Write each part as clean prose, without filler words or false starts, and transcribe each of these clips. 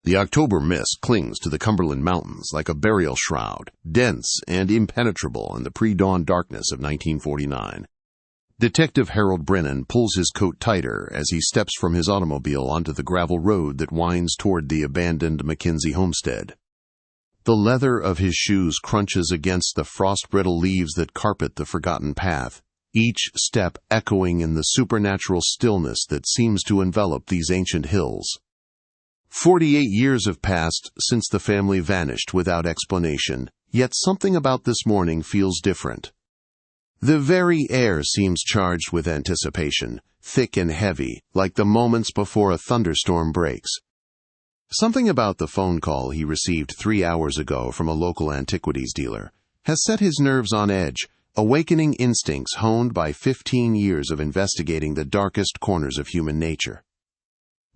The October mist clings to the Cumberland Mountains like a burial shroud, dense and impenetrable in the pre-dawn darkness of 1949. Detective Harold Brennan pulls his coat tighter as he steps from his automobile onto the gravel road that winds toward the abandoned Mackenzie homestead. The leather of his shoes crunches against the frost-brittle leaves that carpet the forgotten path, each step echoing in the supernatural stillness that seems to envelop these ancient hills. 48 years have passed since the family vanished without explanation, yet something about this morning feels different. The very air seems charged with anticipation, thick and heavy, like the moments before a thunderstorm breaks. Something about the phone call he received 3 hours ago from a local antiquities dealer has set his nerves on edge, awakening instincts honed by 15 years of investigating the darkest corners of human nature.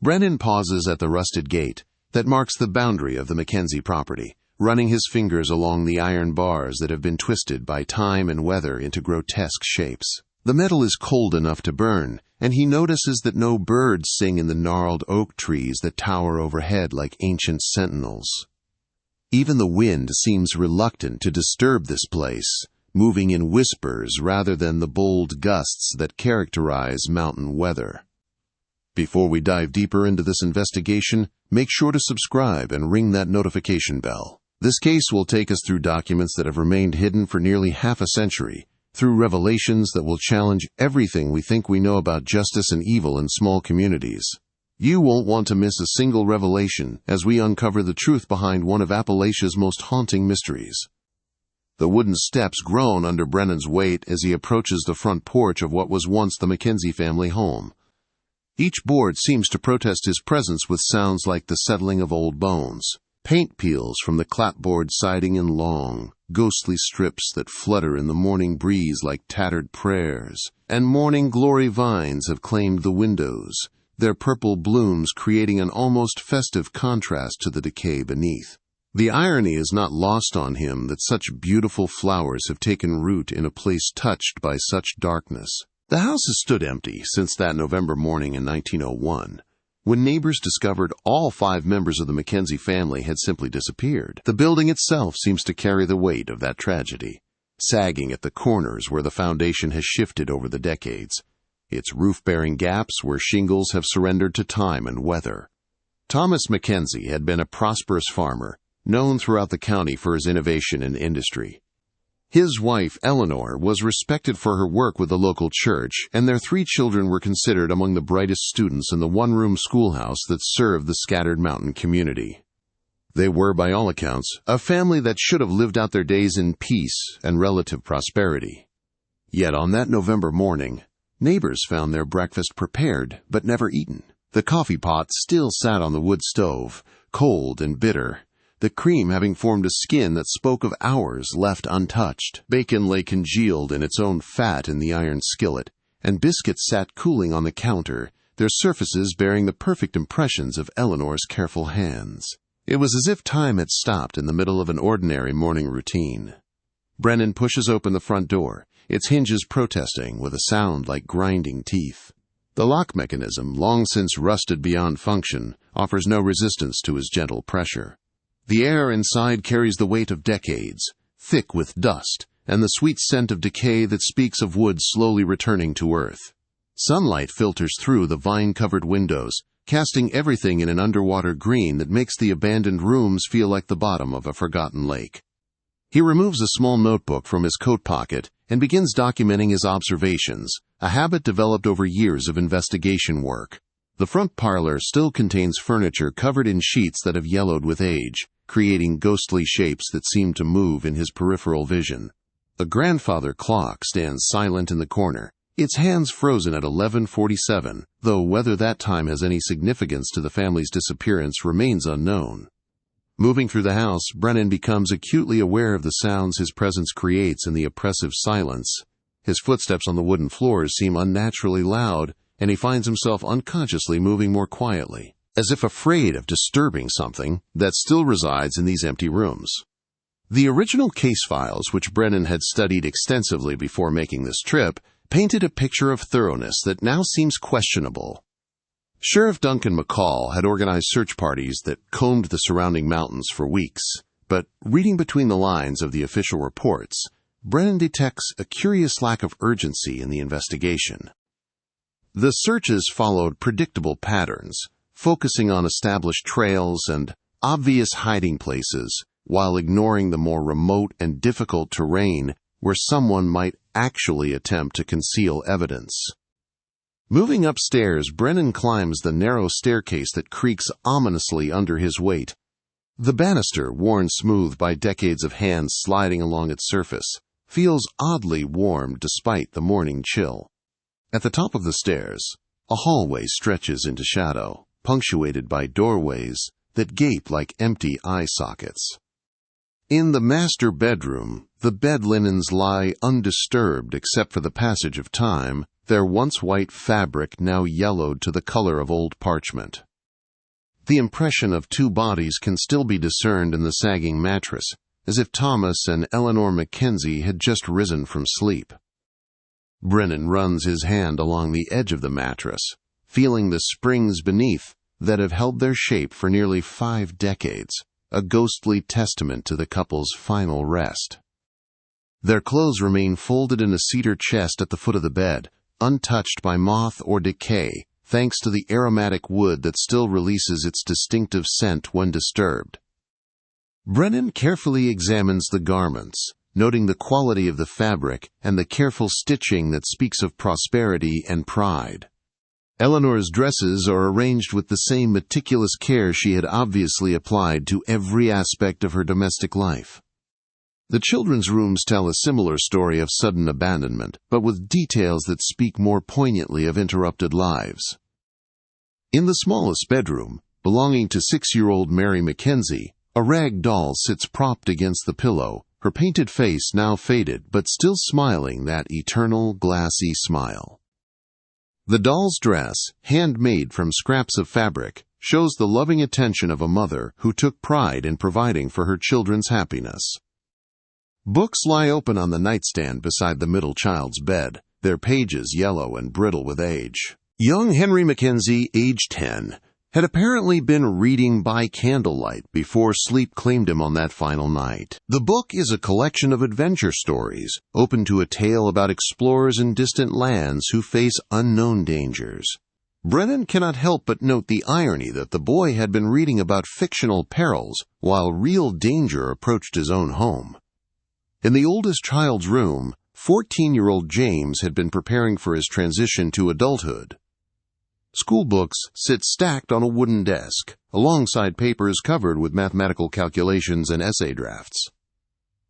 Brennan pauses at the rusted gate that marks the boundary of the Mackenzie property, running his fingers along the iron bars that have been twisted by time and weather into grotesque shapes. The metal is cold enough to burn, and he notices that no birds sing in the gnarled oak trees that tower overhead like ancient sentinels. Even the wind seems reluctant to disturb this place, moving in whispers rather than the bold gusts that characterize mountain weather. Before we dive deeper into this investigation, make sure to subscribe and ring that notification bell. This case will take us through documents that have remained hidden for nearly half a century, through revelations that will challenge everything we think we know about justice and evil in small communities. You won't want to miss a single revelation as we uncover the truth behind one of Appalachia's most haunting mysteries. The wooden steps groan under Brennan's weight as he approaches the front porch of what was once the Mackenzie family home. Each board seems to protest his presence with sounds like the settling of old bones. Paint peels from the clapboard siding in long, ghostly strips that flutter in the morning breeze like tattered prayers, and morning glory vines have claimed the windows, their purple blooms creating an almost festive contrast to the decay beneath. The irony is not lost on him that such beautiful flowers have taken root in a place touched by such darkness. The house has stood empty since that November morning in 1901. When neighbors discovered all 5 members of the Mackenzie family had simply disappeared. The building itself seems to carry the weight of that tragedy, sagging at the corners where the foundation has shifted over the decades, its roof-bearing gaps where shingles have surrendered to time and weather. Thomas Mackenzie had been a prosperous farmer, known throughout the county for his innovation in industry. His wife, Eleanor, was respected for her work with the local church, and their 3 children were considered among the brightest students in the one-room schoolhouse that served the scattered mountain community. They were, by all accounts, a family that should have lived out their days in peace and relative prosperity. Yet on that November morning, neighbors found their breakfast prepared but never eaten. The coffee pot still sat on the wood stove, cold and bitter, the cream having formed a skin that spoke of hours left untouched. Bacon lay congealed in its own fat in the iron skillet, and biscuits sat cooling on the counter, their surfaces bearing the perfect impressions of Eleanor's careful hands. It was as if time had stopped in the middle of an ordinary morning routine. Brennan pushes open the front door, its hinges protesting with a sound like grinding teeth. The lock mechanism, long since rusted beyond function, offers no resistance to his gentle pressure. The air inside carries the weight of decades, thick with dust, and the sweet scent of decay that speaks of wood slowly returning to earth. Sunlight filters through the vine-covered windows, casting everything in an underwater green that makes the abandoned rooms feel like the bottom of a forgotten lake. He removes a small notebook from his coat pocket and begins documenting his observations, a habit developed over years of investigation work. The front parlor still contains furniture covered in sheets that have yellowed with age, creating ghostly shapes that seem to move in his peripheral vision. The grandfather clock stands silent in the corner, its hands frozen at 11:47, though whether that time has any significance to the family's disappearance remains unknown. Moving through the house, Brennan becomes acutely aware of the sounds his presence creates in the oppressive silence. His footsteps on the wooden floors seem unnaturally loud, and he finds himself unconsciously moving more quietly, as if afraid of disturbing something that still resides in these empty rooms. The original case files, which Brennan had studied extensively before making this trip, painted a picture of thoroughness that now seems questionable. Sheriff Duncan McCall had organized search parties that combed the surrounding mountains for weeks, but reading between the lines of the official reports, Brennan detects a curious lack of urgency in the investigation. The searches followed predictable patterns, focusing on established trails and obvious hiding places, while ignoring the more remote and difficult terrain where someone might actually attempt to conceal evidence. Moving upstairs, Brennan climbs the narrow staircase that creaks ominously under his weight. The banister, worn smooth by decades of hands sliding along its surface, feels oddly warm despite the morning chill. At the top of the stairs, a hallway stretches into shadow, punctuated by doorways that gape like empty eye sockets. In the master bedroom, the bed linens lie undisturbed except for the passage of time, their once white fabric now yellowed to the color of old parchment. The impression of two bodies can still be discerned in the sagging mattress, as if Thomas and Eleanor Mackenzie had just risen from sleep. Brennan runs his hand along the edge of the mattress, feeling the springs beneath that have held their shape for nearly 5 decades, a ghostly testament to the couple's final rest. Their clothes remain folded in a cedar chest at the foot of the bed, untouched by moth or decay, thanks to the aromatic wood that still releases its distinctive scent when disturbed. Brennan carefully examines the garments, noting the quality of the fabric and the careful stitching that speaks of prosperity and pride. Eleanor's dresses are arranged with the same meticulous care she had obviously applied to every aspect of her domestic life. The children's rooms tell a similar story of sudden abandonment, but with details that speak more poignantly of interrupted lives. In the smallest bedroom, belonging to 6-year-old Mary Mackenzie, a rag doll sits propped against the pillow, her painted face now faded but still smiling that eternal glassy smile. The doll's dress, handmade from scraps of fabric, shows the loving attention of a mother who took pride in providing for her children's happiness. Books lie open on the nightstand beside the middle child's bed, their pages yellow and brittle with age. Young Henry Mackenzie, age 10, had apparently been reading by candlelight before sleep claimed him on that final night. The book is a collection of adventure stories, open to a tale about explorers in distant lands who face unknown dangers. Brennan cannot help but note the irony that the boy had been reading about fictional perils while real danger approached his own home. In the oldest child's room, 14-year-old James had been preparing for his transition to adulthood. School books sit stacked on a wooden desk, alongside papers covered with mathematical calculations and essay drafts.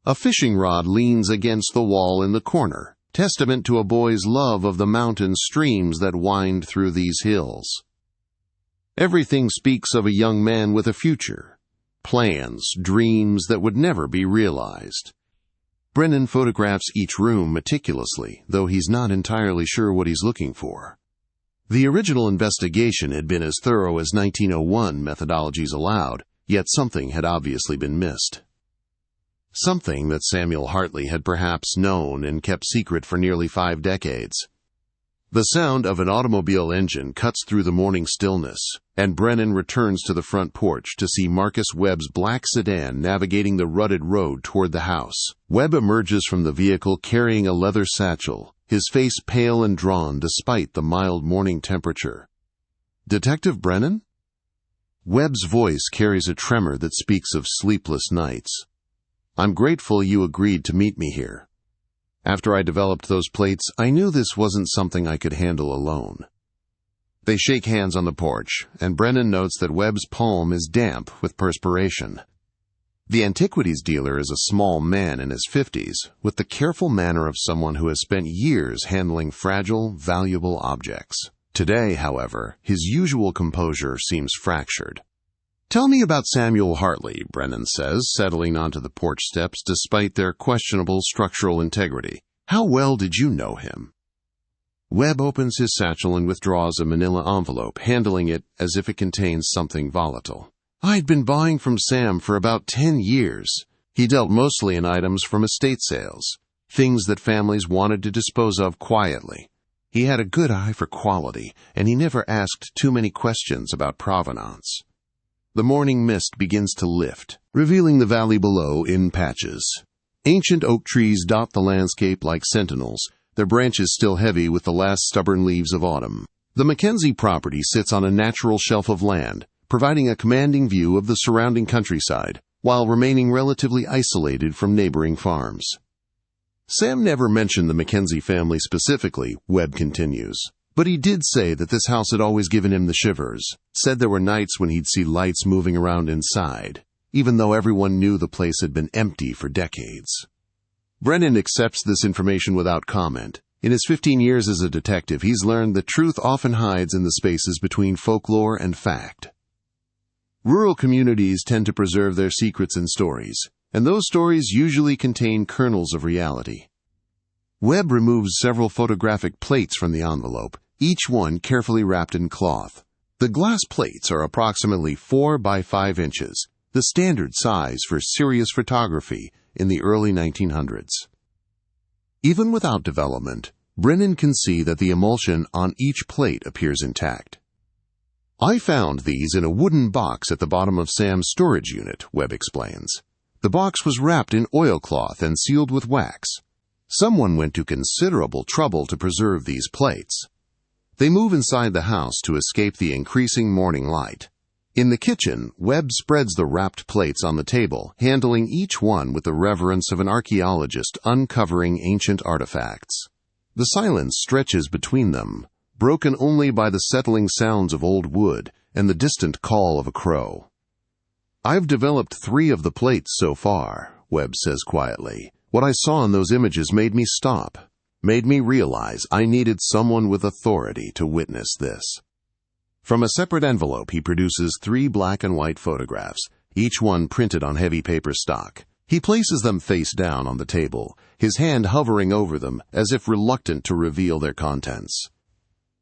A fishing rod leans against the wall in the corner, testament to a boy's love of the mountain streams that wind through these hills. Everything speaks of a young man with a future, plans, dreams that would never be realized. Brennan photographs each room meticulously, though he's not entirely sure what he's looking for. The original investigation had been as thorough as 1901 methodologies allowed, yet something had obviously been missed. Something that Samuel Hartley had perhaps known and kept secret for nearly 5 decades. The sound of an automobile engine cuts through the morning stillness, and Brennan returns to the front porch to see Marcus Webb's black sedan navigating the rutted road toward the house. Webb emerges from the vehicle carrying a leather satchel, his face pale and drawn despite the mild morning temperature. "Detective Brennan?" Webb's voice carries a tremor that speaks of sleepless nights. "I'm grateful you agreed to meet me here. After I developed those plates, I knew this wasn't something I could handle alone." They shake hands on the porch, and Brennan notes that Webb's palm is damp with perspiration. The antiquities dealer is a small man in his 50s, with the careful manner of someone who has spent years handling fragile, valuable objects. Today, however, his usual composure seems fractured. "Tell me about Samuel Hartley," Brennan says, settling onto the porch steps despite their questionable structural integrity. "How well did you know him?" Webb opens his satchel and withdraws a manila envelope, handling it as if it contains something volatile. "I'd been buying from Sam for about 10 years. He dealt mostly in items from estate sales, things that families wanted to dispose of quietly. He had a good eye for quality, and he never asked too many questions about provenance. The morning mist begins to lift, revealing the valley below in patches. Ancient oak trees dot the landscape like sentinels, their branches still heavy with the last stubborn leaves of autumn. The Mackenzie property sits on a natural shelf of land, providing a commanding view of the surrounding countryside, while remaining relatively isolated from neighboring farms. Sam never mentioned the Mackenzie family specifically, Webb continues, but he did say that this house had always given him the shivers, said there were nights when he'd see lights moving around inside, even though everyone knew the place had been empty for decades. Brennan accepts this information without comment. In his 15 years as a detective, he's learned that truth often hides in the spaces between folklore and fact. Rural communities tend to preserve their secrets and stories, and those stories usually contain kernels of reality. Webb removes several photographic plates from the envelope, each one carefully wrapped in cloth. The glass plates are approximately 4 by 5 inches, the standard size for serious photography in the early 1900s. Even without development, Brennan can see that the emulsion on each plate appears intact. "I found these in a wooden box at the bottom of Sam's storage unit," Webb explains. "The box was wrapped in oilcloth and sealed with wax. Someone went to considerable trouble to preserve these plates. They move inside the house to escape the increasing morning light." In the kitchen, Webb spreads the wrapped plates on the table, handling each one with the reverence of an archaeologist uncovering ancient artifacts. The silence stretches between them, broken only by the settling sounds of old wood and the distant call of a crow. "I've developed 3 of the plates so far," Webb says quietly. "What I saw in those images made me stop, made me realize I needed someone with authority to witness this." From a separate envelope, he produces 3 black and white photographs, each one printed on heavy paper stock. He places them face down on the table, his hand hovering over them as if reluctant to reveal their contents.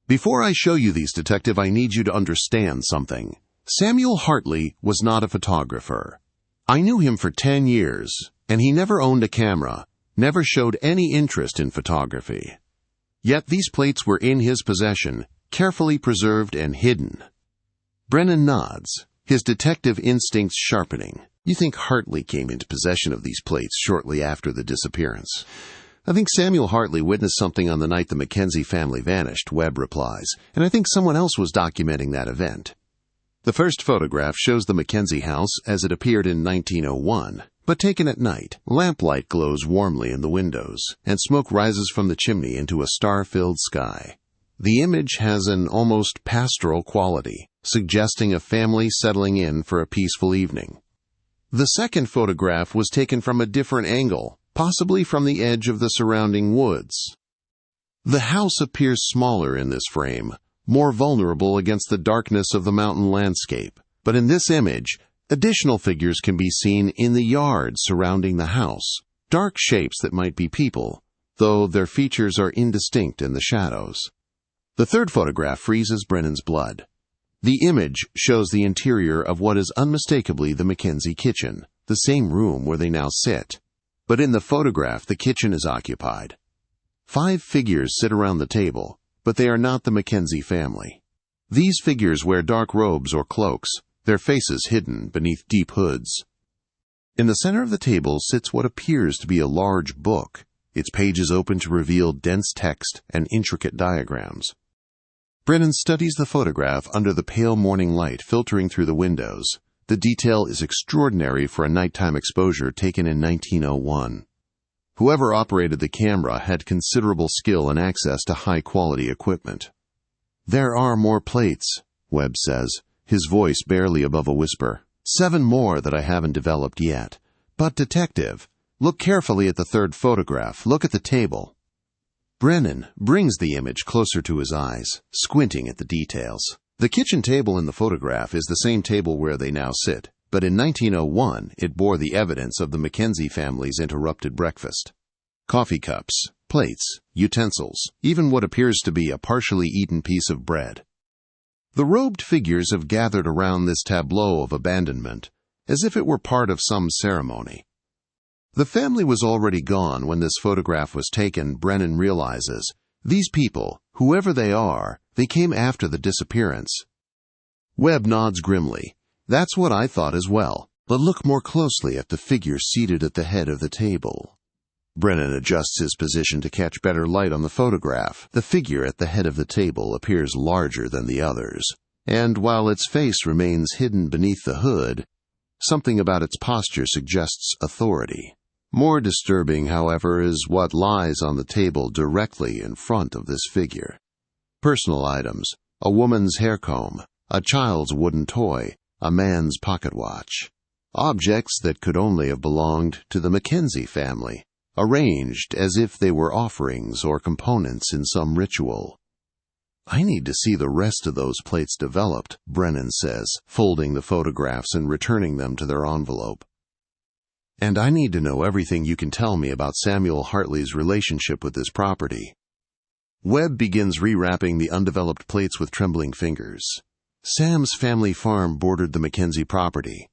"Before I show you these, Detective, I need you to understand something. Samuel Hartley was not a photographer. I knew him for 10 years, and he never owned a camera, never showed any interest in photography. Yet these plates were in his possession, carefully preserved and hidden." Brennan nods, his detective instincts sharpening. "You think Hartley came into possession of these plates shortly after the disappearance?" "I think Samuel Hartley witnessed something on the night the Mackenzie family vanished," Webb replies, "and I think someone else was documenting that event." The first photograph shows the Mackenzie house as it appeared in 1901, but taken at night. Lamplight glows warmly in the windows, and smoke rises from the chimney into a star-filled sky. The image has an almost pastoral quality, suggesting a family settling in for a peaceful evening. The second photograph was taken from a different angle, possibly from the edge of the surrounding woods. The house appears smaller in this frame, more vulnerable against the darkness of the mountain landscape. But in this image, additional figures can be seen in the yard surrounding the house, dark shapes that might be people, though their features are indistinct in the shadows. The third photograph freezes Brennan's blood. The image shows the interior of what is unmistakably the Mackenzie kitchen, the same room where they now sit. But in the photograph, the kitchen is occupied. 5 figures sit around the table, but they are not the Mackenzie family. These figures wear dark robes or cloaks, their faces hidden beneath deep hoods. In the center of the table sits what appears to be a large book, its pages open to reveal dense text and intricate diagrams. Brennan studies the photograph under the pale morning light filtering through the windows. The detail is extraordinary for a nighttime exposure taken in 1901. Whoever operated the camera had considerable skill and access to high-quality equipment. "There are more plates," Webb says, his voice barely above a whisper. "7 more that I haven't developed yet. But, Detective, look carefully at the third photograph. Look at the table." Brennan brings the image closer to his eyes, squinting at the details. The kitchen table in the photograph is the same table where they now sit, but in 1901 it bore the evidence of the Mackenzie family's interrupted breakfast. Coffee cups, plates, utensils, even what appears to be a partially eaten piece of bread. The robed figures have gathered around this tableau of abandonment, as if it were part of some ceremony. The family was already gone when this photograph was taken, Brennan realizes. These people, Whoever they are, they came after the disappearance. Webb nods grimly. That's what I thought as well, but look more closely at the figure seated at the head of the table. Brennan adjusts his position to catch better light on the photograph. The figure at the head of the table appears larger than the others, and while its face remains hidden beneath the hood, something about its posture suggests authority. More disturbing, however, is what lies on the table directly in front of this figure. Personal items: a woman's hair comb, a child's wooden toy, a man's pocket watch. Objects that could only have belonged to the Mackenzie family, arranged as if they were offerings or components in some ritual. I need to see the rest of those plates developed, Brennan says, folding the photographs and returning them to their envelope. And I need to know everything you can tell me about Samuel Hartley's relationship with this property. Webb begins rewrapping the undeveloped plates with trembling fingers. Sam's family farm bordered the Mackenzie property.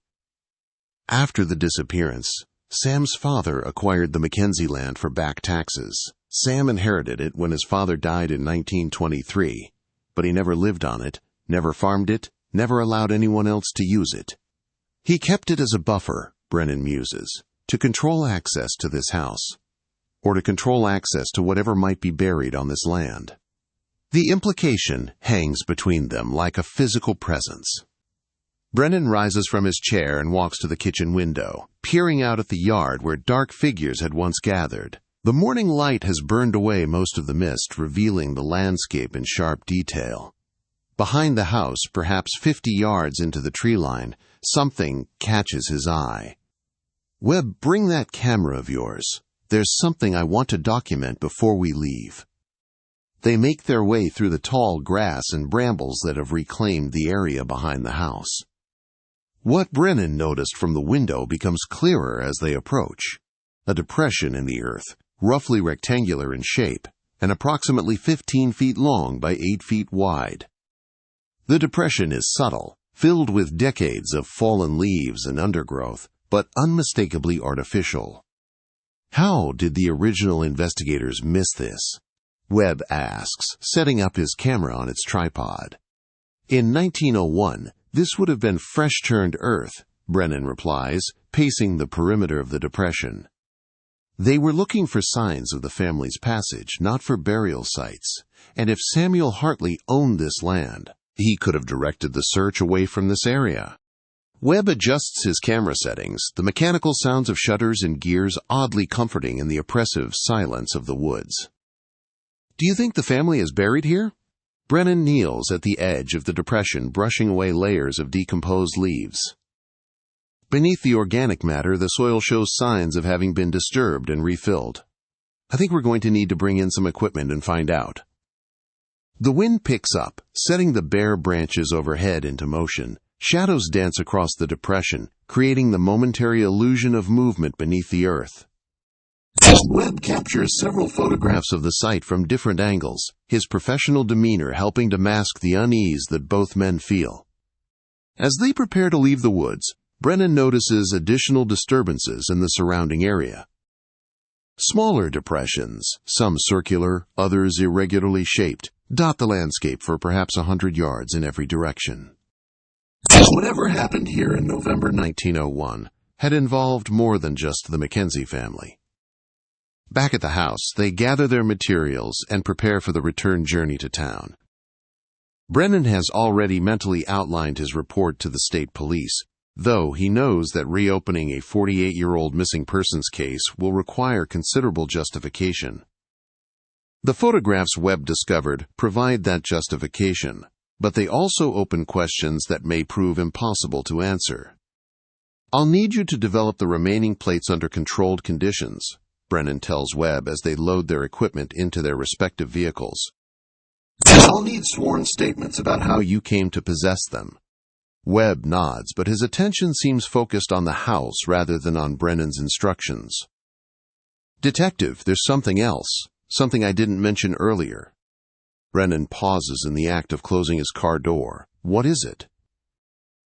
After the disappearance, Sam's father acquired the Mackenzie land for back taxes. Sam inherited it when his father died in 1923, but he never lived on it, never farmed it, never allowed anyone else to use it. He kept it as a buffer, Brennan muses, to control access to this house, or to control access to whatever might be buried on this land. The implication hangs between them like a physical presence. Brennan rises from his chair and walks to the kitchen window, peering out at the yard where dark figures had once gathered. The morning light has burned away most of the mist, revealing the landscape in sharp detail. Behind the house, perhaps 50 yards into the tree line, something catches his eye. Webb, bring that camera of yours. There's something I want to document before we leave. They make their way through the tall grass and brambles that have reclaimed the area behind the house. What Brennan noticed from the window becomes clearer as they approach. A depression in the earth, roughly rectangular in shape, and approximately 15 feet long by 8 feet wide. The depression is subtle, filled with decades of fallen leaves and undergrowth, but unmistakably artificial. How did the original investigators miss this? Webb asks, setting up his camera on its tripod. In 1901, this would have been fresh-turned earth, Brennan replies, pacing the perimeter of the depression. They were looking for signs of the family's passage, not for burial sites, and if Samuel Hartley owned this land, he could have directed the search away from this area. Webb adjusts his camera settings, the mechanical sounds of shutters and gears oddly comforting in the oppressive silence of the woods. Do you think the family is buried here? Brennan kneels at the edge of the depression, brushing away layers of decomposed leaves. Beneath the organic matter, the soil shows signs of having been disturbed and refilled. I think we're going to need to bring in some equipment and find out. The wind picks up, setting the bare branches overhead into motion. Shadows dance across the depression, creating the momentary illusion of movement beneath the earth. Webb captures several photographs of the site from different angles, his professional demeanor helping to mask the unease that both men feel. As they prepare to leave the woods, Brennan notices additional disturbances in the surrounding area. Smaller depressions, some circular, others irregularly shaped, dot the landscape for perhaps 100 yards in every direction. Whatever happened here in November 1901 had involved more than just the Mackenzie family. Back at the house, they gather their materials and prepare for the return journey to town. Brennan has already mentally outlined his report to the state police, though he knows that reopening a 48-year-old missing persons case will require considerable justification. The photographs Webb discovered provide that justification, but they also open questions that may prove impossible to answer. I'll need you to develop the remaining plates under controlled conditions, Brennan tells Webb as they load their equipment into their respective vehicles. I'll need sworn statements about how you came to possess them. Webb nods, but his attention seems focused on the house rather than on Brennan's instructions. Detective, there's something else, something I didn't mention earlier. Brennan pauses in the act of closing his car door. What is it?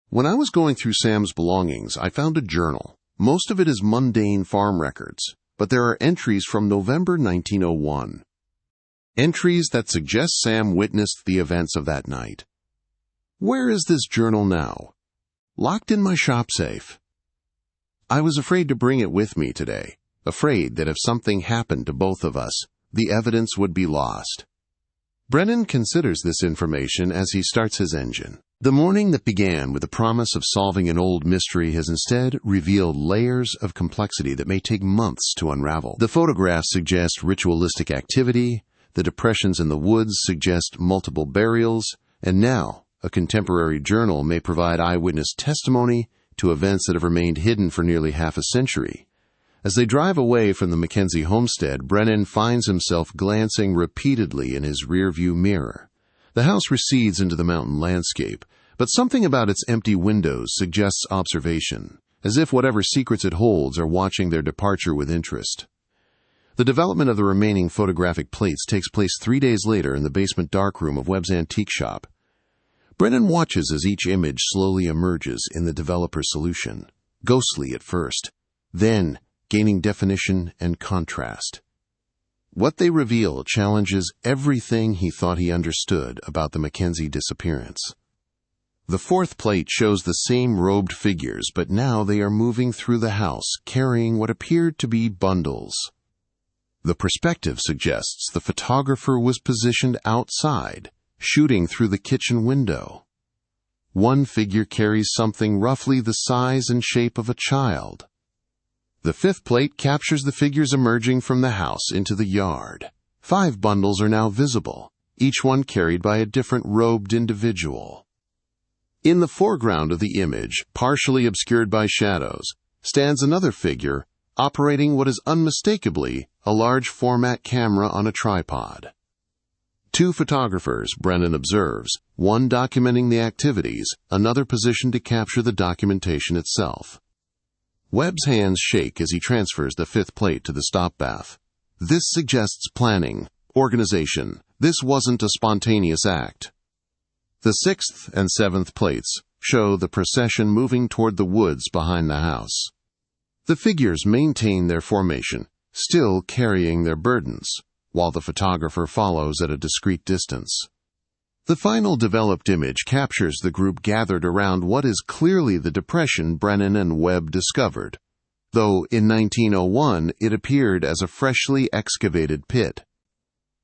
When I was going through Sam's belongings, I found a journal. Most of it is mundane farm records, but there are entries from November 1901. Entries that suggest Sam witnessed the events of that night. Where is this journal now? Locked in my shop safe. I was afraid to bring it with me today, afraid that if something happened to both of us, the evidence would be lost. Brennan considers this information as he starts his engine. The morning that began with the promise of solving an old mystery has instead revealed layers of complexity that may take months to unravel. The photographs suggest ritualistic activity, the depressions in the woods suggest multiple burials, and now a contemporary journal may provide eyewitness testimony to events that have remained hidden for nearly half a century. As they drive away from the Mackenzie homestead, Brennan finds himself glancing repeatedly in his rearview mirror. The house recedes into the mountain landscape, but something about its empty windows suggests observation, as if whatever secrets it holds are watching their departure with interest. The development of the remaining photographic plates takes place 3 days later in the basement darkroom of Webb's antique shop. Brennan watches as each image slowly emerges in the developer's solution, ghostly at first, then gaining definition and contrast. What they reveal challenges everything he thought he understood about the Mackenzie disappearance. The fourth plate shows the same robed figures, but now they are moving through the house, carrying what appeared to be bundles. The perspective suggests the photographer was positioned outside, shooting through the kitchen window. One figure carries something roughly the size and shape of a child. The fifth plate captures the figures emerging from the house into the yard. 5 bundles are now visible, each one carried by a different robed individual. In the foreground of the image, partially obscured by shadows, stands another figure operating what is unmistakably a large format camera on a tripod. 2 photographers, Brennan observes, one documenting the activities, another positioned to capture the documentation itself. Webb's hands shake as he transfers the 5th plate to the stop bath. This suggests planning, organization. This wasn't a spontaneous act. The 6th and 7th plates show the procession moving toward the woods behind the house. The figures maintain their formation, still carrying their burdens, while the photographer follows at a discreet distance. The final developed image captures the group gathered around what is clearly the depression Brennan and Webb discovered, though in 1901 it appeared as a freshly excavated pit.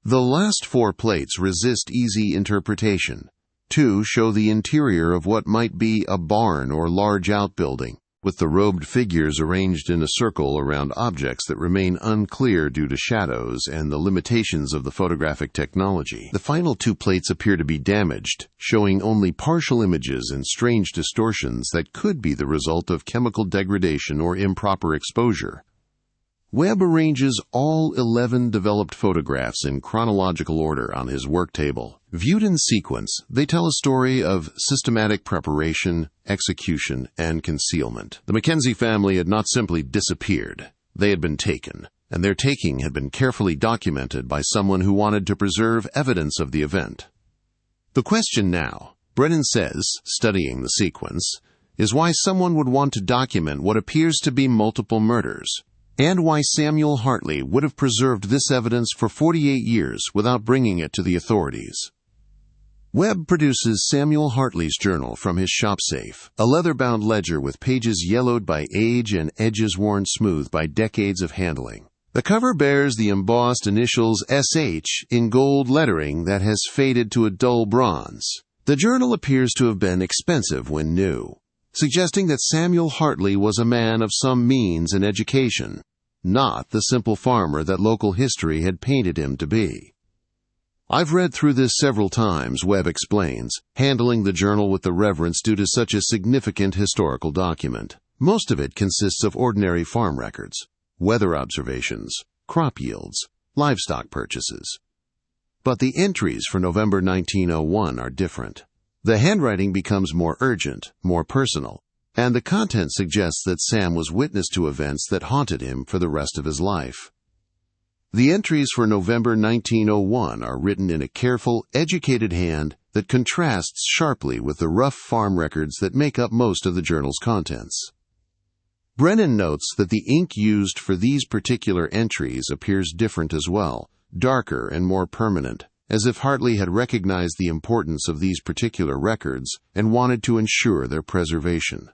The last 4 plates resist easy interpretation. 2 show the interior of what might be a barn or large outbuilding, with the robed figures arranged in a circle around objects that remain unclear due to shadows and the limitations of the photographic technology. The final 2 plates appear to be damaged, showing only partial images and strange distortions that could be the result of chemical degradation or improper exposure. Webb arranges all 11 developed photographs in chronological order on his work table. Viewed in sequence, they tell a story of systematic preparation, execution, and concealment. The Mackenzie family had not simply disappeared. They had been taken, and their taking had been carefully documented by someone who wanted to preserve evidence of the event. The question now, Brennan says, studying the sequence, is why someone would want to document what appears to be multiple murders, and why Samuel Hartley would have preserved this evidence for 48 years without bringing it to the authorities. Webb produces Samuel Hartley's journal from his shop safe, a leather-bound ledger with pages yellowed by age and edges worn smooth by decades of handling. The cover bears the embossed initials SH in gold lettering that has faded to a dull bronze. The journal appears to have been expensive when new, suggesting that Samuel Hartley was a man of some means and education, not the simple farmer that local history had painted him to be. I've read through this several times, Webb explains, handling the journal with the reverence due to such a significant historical document. Most of it consists of ordinary farm records, weather observations, crop yields, livestock purchases. But the entries for November 1901 are different. The handwriting becomes more urgent, more personal, and the content suggests that Sam was witness to events that haunted him for the rest of his life. The entries for November 1901 are written in a careful, educated hand that contrasts sharply with the rough farm records that make up most of the journal's contents. Brennan notes that the ink used for these particular entries appears different as well, darker and more permanent, as if Hartley had recognized the importance of these particular records and wanted to ensure their preservation.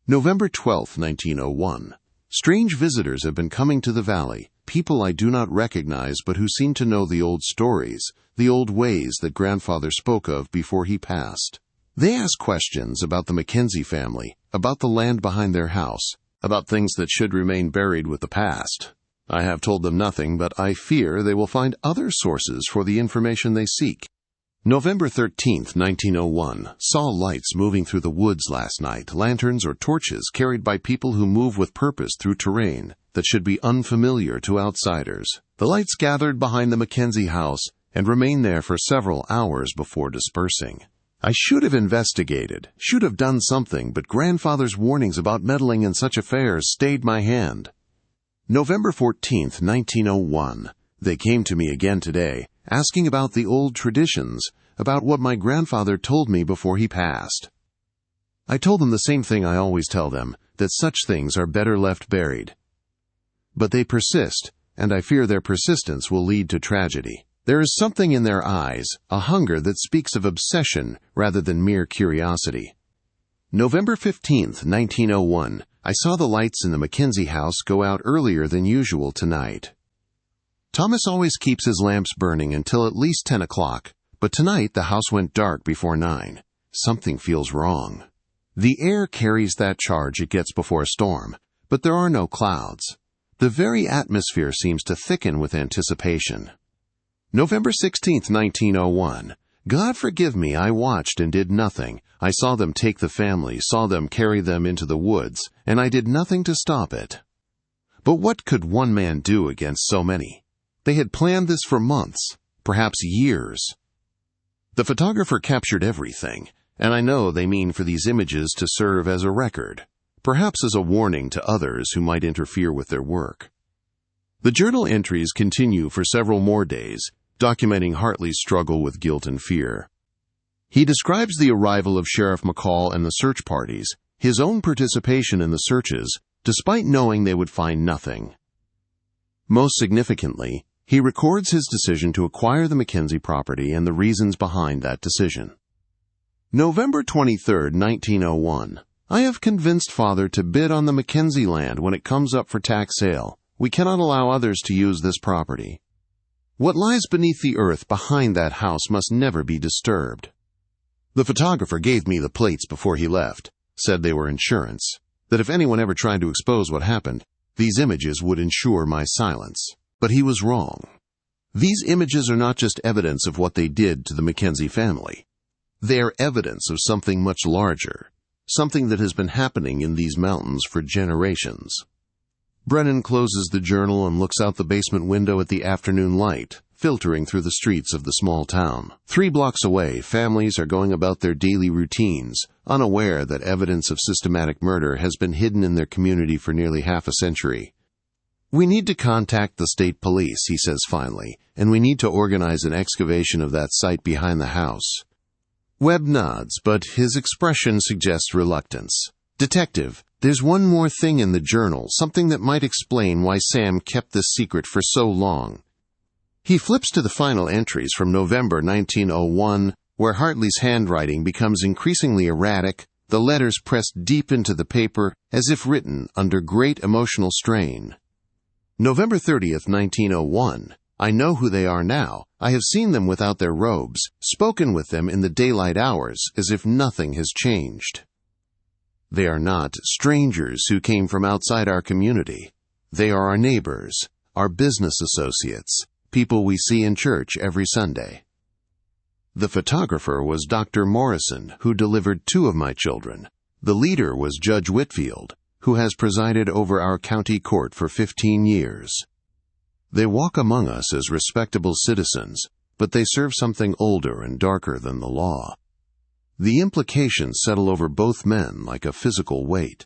November 12, 1901. Strange visitors have been coming to the valley, people I do not recognize but who seem to know the old stories, the old ways that grandfather spoke of before he passed. They ask questions about the Mackenzie family, about the land behind their house, about things that should remain buried with the past. I have told them nothing, but I fear they will find other sources for the information they seek. November 13, 1901. Saw lights moving through the woods last night, lanterns or torches carried by people who move with purpose through terrain that should be unfamiliar to outsiders. The lights gathered behind the Mackenzie house and remained there for several hours before dispersing. I should have investigated, should have done something, but grandfather's warnings about meddling in such affairs stayed my hand. November 14, 1901. They came to me again today, asking about the old traditions, about what my grandfather told me before he passed. I told them the same thing I always tell them, that such things are better left buried. But they persist, and I fear their persistence will lead to tragedy. There is something in their eyes, a hunger that speaks of obsession rather than mere curiosity. November 15, 1901. I saw the lights in the Mackenzie house go out earlier than usual tonight. Thomas always keeps his lamps burning until at least 10 o'clock, but tonight the house went dark before 9. Something feels wrong. The air carries that charge it gets before a storm, but there are no clouds. The very atmosphere seems to thicken with anticipation. November 16, 1901. God forgive me, I watched and did nothing. I saw them take the family, saw them carry them into the woods, and I did nothing to stop it. But what could one man do against so many? They had planned this for months, perhaps years. The photographer captured everything, and I know they mean for these images to serve as a record, perhaps as a warning to others who might interfere with their work. The journal entries continue for several more days, documenting Hartley's struggle with guilt and fear. He describes the arrival of Sheriff McCall and the search parties, his own participation in the searches, despite knowing they would find nothing. Most significantly, he records his decision to acquire the Mackenzie property and the reasons behind that decision. November 23, 1901. I have convinced Father to bid on the Mackenzie land when it comes up for tax sale. We cannot allow others to use this property. What lies beneath the earth behind that house must never be disturbed. The photographer gave me the plates before he left, said they were insurance, that if anyone ever tried to expose what happened, these images would ensure my silence. But he was wrong. These images are not just evidence of what they did to the Mackenzie family. They are evidence of something much larger, something that has been happening in these mountains for generations. Brennan closes the journal and looks out the basement window at the afternoon light, filtering through the streets of the small town. 3 blocks away, families are going about their daily routines, unaware that evidence of systematic murder has been hidden in their community for nearly half a century. We need to contact the state police, he says finally, and we need to organize an excavation of that site behind the house. Webb nods, but his expression suggests reluctance. Detective, there's one more thing in the journal, something that might explain why Sam kept this secret for so long. He flips to the final entries from November 1901, where Hartley's handwriting becomes increasingly erratic, the letters pressed deep into the paper as if written under great emotional strain. November 30, 1901. I know who they are now. I have seen them without their robes, spoken with them in the daylight hours, as if nothing has changed. They are not strangers who came from outside our community. They are our neighbors, our business associates, people we see in church every Sunday. The photographer was Dr. Morrison, who delivered 2 of my children. The leader was Judge Whitfield, who has presided over our county court for 15 years. They walk among us as respectable citizens, but they serve something older and darker than the law. The implications settle over both men like a physical weight.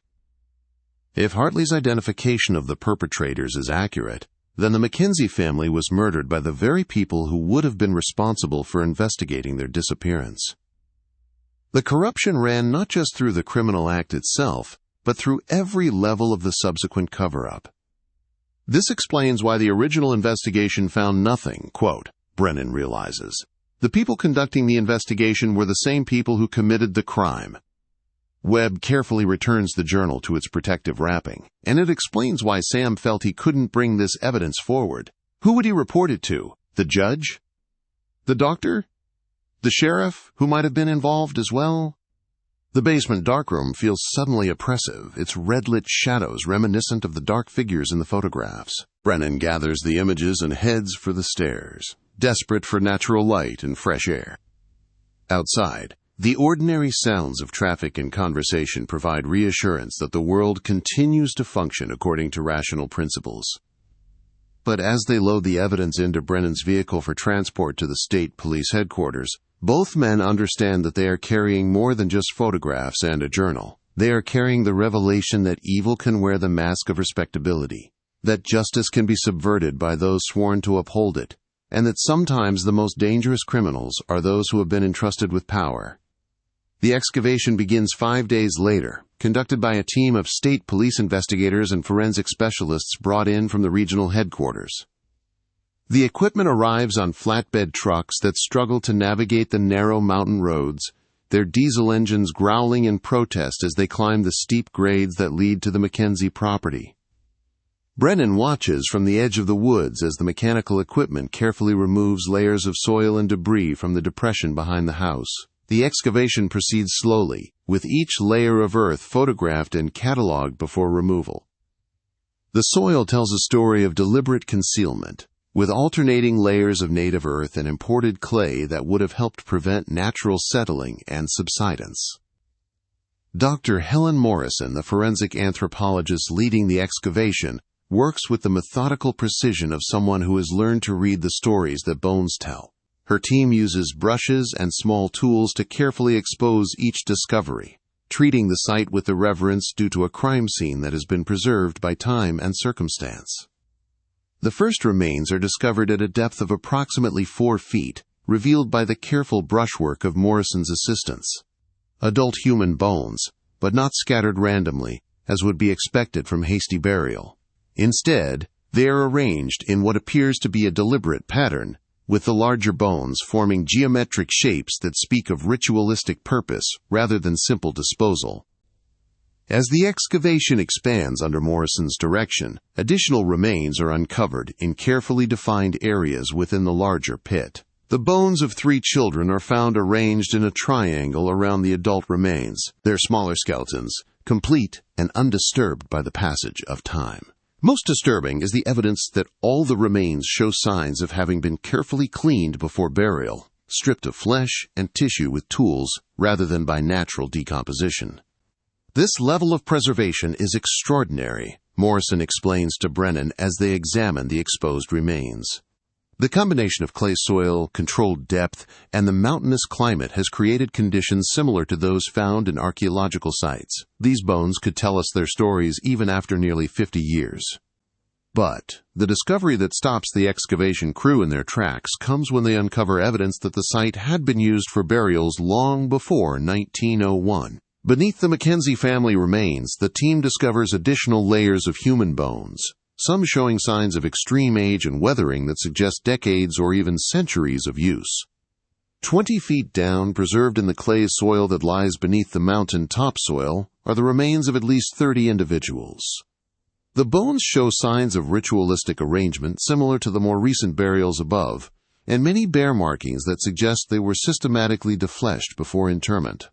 If Hartley's identification of the perpetrators is accurate, then the Mackenzie family was murdered by the very people who would have been responsible for investigating their disappearance. The corruption ran not just through the criminal act itself, but through every level of the subsequent cover-up. This explains why the original investigation found nothing, quote, Brennan realizes. The people conducting the investigation were the same people who committed the crime. Webb carefully returns the journal to its protective wrapping, and it explains why Sam felt he couldn't bring this evidence forward. Who would he report it to? The judge? The doctor? The sheriff, who might have been involved as well? The basement darkroom feels suddenly oppressive, its red-lit shadows reminiscent of the dark figures in the photographs. Brennan gathers the images and heads for the stairs, desperate for natural light and fresh air. Outside, the ordinary sounds of traffic and conversation provide reassurance that the world continues to function according to rational principles. But as they load the evidence into Brennan's vehicle for transport to the state police headquarters, both men understand that they are carrying more than just photographs and a journal. They are carrying the revelation that evil can wear the mask of respectability, that justice can be subverted by those sworn to uphold it, and that sometimes the most dangerous criminals are those who have been entrusted with power. The excavation begins 5 days later, conducted by a team of state police investigators and forensic specialists brought in from the regional headquarters. The equipment arrives on flatbed trucks that struggle to navigate the narrow mountain roads, their diesel engines growling in protest as they climb the steep grades that lead to the Mackenzie property. Brennan watches from the edge of the woods as the mechanical equipment carefully removes layers of soil and debris from the depression behind the house. The excavation proceeds slowly, with each layer of earth photographed and catalogued before removal. The soil tells a story of deliberate concealment, with alternating layers of native earth and imported clay that would have helped prevent natural settling and subsidence. Dr. Helen Morrison, the forensic anthropologist leading the excavation, works with the methodical precision of someone who has learned to read the stories that bones tell. Her team uses brushes and small tools to carefully expose each discovery, treating the site with the reverence due to a crime scene that has been preserved by time and circumstance. The first remains are discovered at a depth of approximately 4 feet, revealed by the careful brushwork of Morrison's assistants. Adult human bones, but not scattered randomly, as would be expected from hasty burial. Instead, they are arranged in what appears to be a deliberate pattern, with the larger bones forming geometric shapes that speak of ritualistic purpose rather than simple disposal. As the excavation expands under Morrison's direction, additional remains are uncovered in carefully defined areas within the larger pit. The bones of 3 children are found arranged in a triangle around the adult remains, their smaller skeletons, complete and undisturbed by the passage of time. Most disturbing is the evidence that all the remains show signs of having been carefully cleaned before burial, stripped of flesh and tissue with tools rather than by natural decomposition. This level of preservation is extraordinary, Morrison explains to Brennan as they examine the exposed remains. The combination of clay soil, controlled depth, and the mountainous climate has created conditions similar to those found in archaeological sites. These bones could tell us their stories even after nearly 50 years. But the discovery that stops the excavation crew in their tracks comes when they uncover evidence that the site had been used for burials long before 1901. Beneath the Mackenzie family remains, the team discovers additional layers of human bones, some showing signs of extreme age and weathering that suggest decades or even centuries of use. 20 feet down, preserved in the clay soil that lies beneath the mountain topsoil, are the remains of at least 30 individuals. The bones show signs of ritualistic arrangement similar to the more recent burials above, and many bear markings that suggest they were systematically defleshed before interment.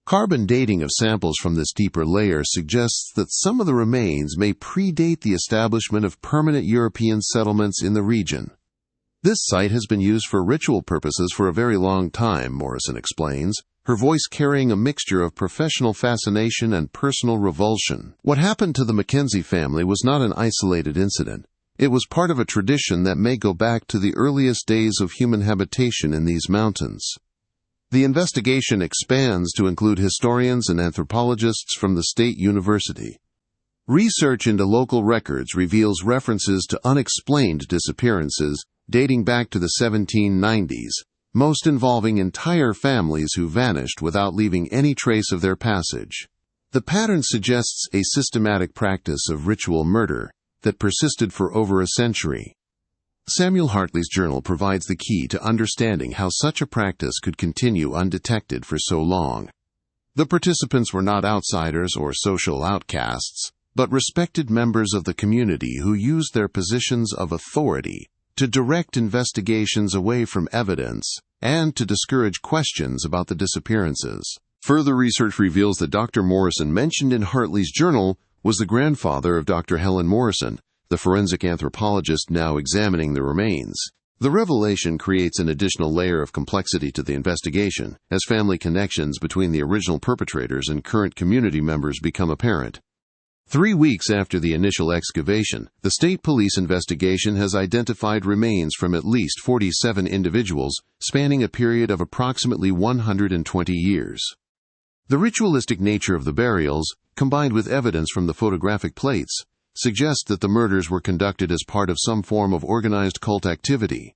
Carbon dating of samples from this deeper layer suggests that some of the remains may predate the establishment of permanent European settlements in the region. This site has been used for ritual purposes for a very long time, Morrison explains, her voice carrying a mixture of professional fascination and personal revulsion. What happened to the Mackenzie family was not an isolated incident. It was part of a tradition that may go back to the earliest days of human habitation in these mountains. The investigation expands to include historians and anthropologists from the state university. Research into local records reveals references to unexplained disappearances dating back to the 1790s, most involving entire families who vanished without leaving any trace of their passage. The pattern suggests a systematic practice of ritual murder, that persisted for over a century. Samuel Hartley's journal provides the key to understanding how such a practice could continue undetected for so long. The participants were not outsiders or social outcasts, but respected members of the community who used their positions of authority to direct investigations away from evidence and to discourage questions about the disappearances. Further research reveals that Dr. Morrison mentioned in Hartley's journal was the grandfather of Dr. Helen Morrison, the forensic anthropologist now examining the remains. The revelation creates an additional layer of complexity to the investigation, as family connections between the original perpetrators and current community members become apparent. 3 weeks after the initial excavation, the state police investigation has identified remains from at least 47 individuals, spanning a period of approximately 120 years. The ritualistic nature of the burials, combined with evidence from the photographic plates, suggest that the murders were conducted as part of some form of organized cult activity.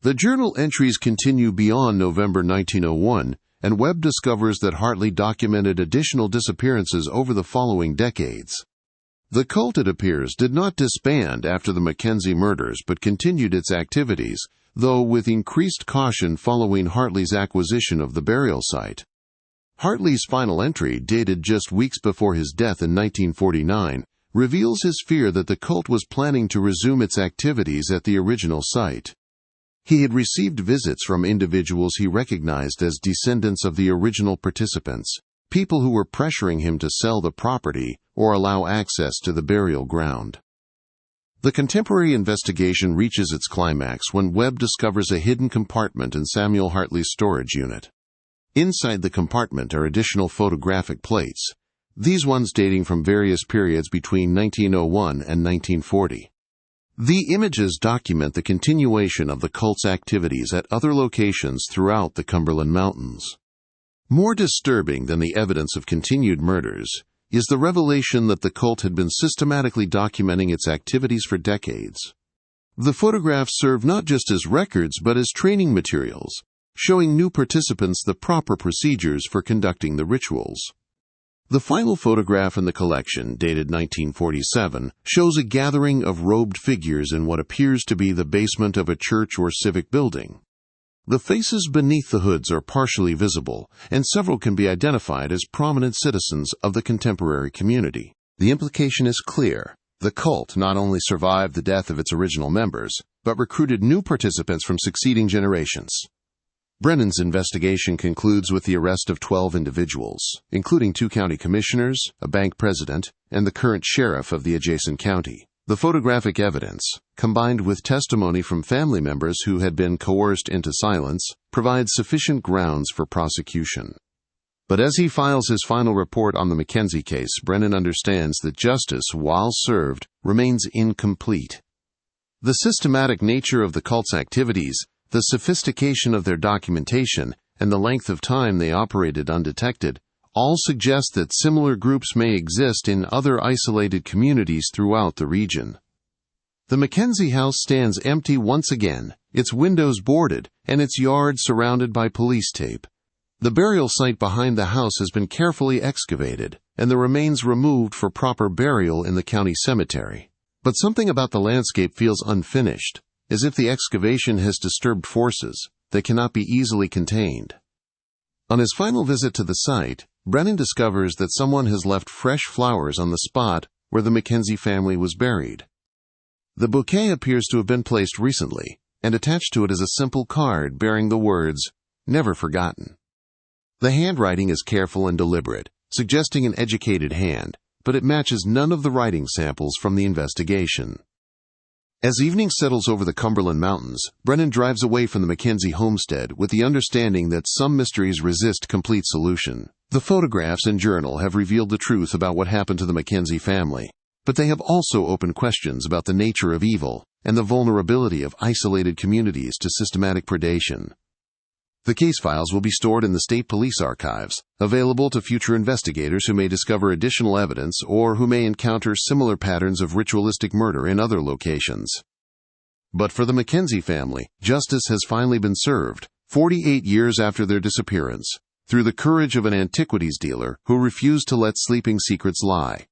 The journal entries continue beyond November 1901, and Webb discovers that Hartley documented additional disappearances over the following decades. The cult, it appears, did not disband after the Mackenzie murders but continued its activities, though with increased caution following Hartley's acquisition of the burial site. Hartley's final entry, dated just weeks before his death in 1949, reveals his fear that the cult was planning to resume its activities at the original site. He had received visits from individuals he recognized as descendants of the original participants, people who were pressuring him to sell the property or allow access to the burial ground. The contemporary investigation reaches its climax when Webb discovers a hidden compartment in Samuel Hartley's storage unit. Inside the compartment are additional photographic plates, these ones dating from various periods between 1901 and 1940. The images document the continuation of the cult's activities at other locations throughout the Cumberland Mountains. More disturbing than the evidence of continued murders is the revelation that the cult had been systematically documenting its activities for decades. The photographs serve not just as records but as training materials, showing new participants the proper procedures for conducting the rituals. The final photograph in the collection, dated 1947, shows a gathering of robed figures in what appears to be the basement of a church or civic building. The faces beneath the hoods are partially visible, and several can be identified as prominent citizens of the contemporary community. The implication is clear. The cult not only survived the death of its original members, but recruited new participants from succeeding generations. Brennan's investigation concludes with the arrest of 12 individuals, including 2 county commissioners, a bank president, and the current sheriff of the adjacent county. The photographic evidence, combined with testimony from family members who had been coerced into silence, provides sufficient grounds for prosecution. But as he files his final report on the Mackenzie case, Brennan understands that justice, while served, remains incomplete. The systematic nature of the cult's activities, the sophistication of their documentation, and the length of time they operated undetected, all suggest that similar groups may exist in other isolated communities throughout the region. The Mackenzie house stands empty once again, its windows boarded, and its yard surrounded by police tape. The burial site behind the house has been carefully excavated, and the remains removed for proper burial in the county cemetery. But something about the landscape feels unfinished, as if the excavation has disturbed forces that cannot be easily contained. On his final visit to the site, Brennan discovers that someone has left fresh flowers on the spot where the Mackenzie family was buried. The bouquet appears to have been placed recently, and attached to it is a simple card bearing the words, "Never forgotten." The handwriting is careful and deliberate, suggesting an educated hand, but it matches none of the writing samples from the investigation. As evening settles over the Cumberland Mountains, Brennan drives away from the Mackenzie homestead with the understanding that some mysteries resist complete solution. The photographs and journal have revealed the truth about what happened to the Mackenzie family, but they have also opened questions about the nature of evil and the vulnerability of isolated communities to systematic predation. The case files will be stored in the state police archives, available to future investigators who may discover additional evidence or who may encounter similar patterns of ritualistic murder in other locations. But for the Mackenzie family, justice has finally been served, 48 years after their disappearance, through the courage of an antiquities dealer who refused to let sleeping secrets lie.